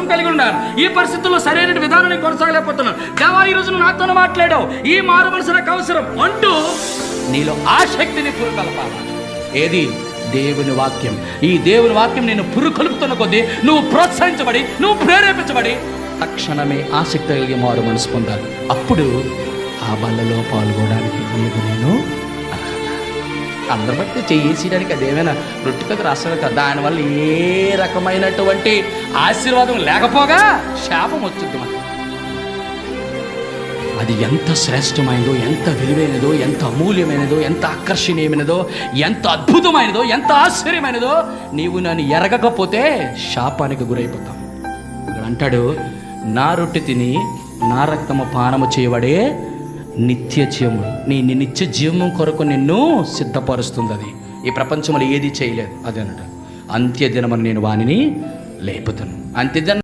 కలిగి ఉన్నారు. ఈ పరిస్థితుల్లో సరైన విధానాన్ని కొనసాగలేకపోతున్నాను. దేవా, ఈ రోజు నాతో మాట్లాడావు, ఈ మారు మనసు నాకు అవసరం అంటూ నీలో ఆసక్తిని పురుకలపాలి. ఏది? దేవుని వాక్యం. ఈ దేవుని వాక్యం నేను పురుకొలుపుతున్న కొద్దీ నువ్వు ప్రోత్సహించబడి, నువ్వు ప్రేరేపించబడి తక్షణమే ఆసక్తి కలిగి మారు మనసు పొందాలి. అప్పుడు ఆ బల్లలో పాల్గొనడానికి నేను అందరి బట్టి చేసేయడానికి అదేమైనా రొట్టె పెద్ద రాష్ట్రాలు కదా. దానివల్ల ఏ రకమైనటువంటి ఆశీర్వాదం లేకపోగా శాపం వచ్చింది మనకి. అది ఎంత శ్రేష్టమైనదో, ఎంత విలువైనదో, ఎంత అమూల్యమైనదో, ఎంత ఆకర్షణీయమైనదో, ఎంత అద్భుతమైనదో, ఎంత ఆశ్చర్యమైనదో నీవు నన్ను ఎరగకపోతే శాపానికి గురైపోతాం. ఇక్కడ అంటాడు, నా రొట్టె తిని నా రక్తము పానము చేయబడే నిత్య జీవము, నీ నిత్య జీవము కొరకు నిన్ను సిద్ధపరుస్తుంది. అది ఈ ప్రపంచంలో ఏది చేయలేదు. అది అన్నట్టు అంత్యదినమని నేను వానిని లేపుతాను. అంత్యదినం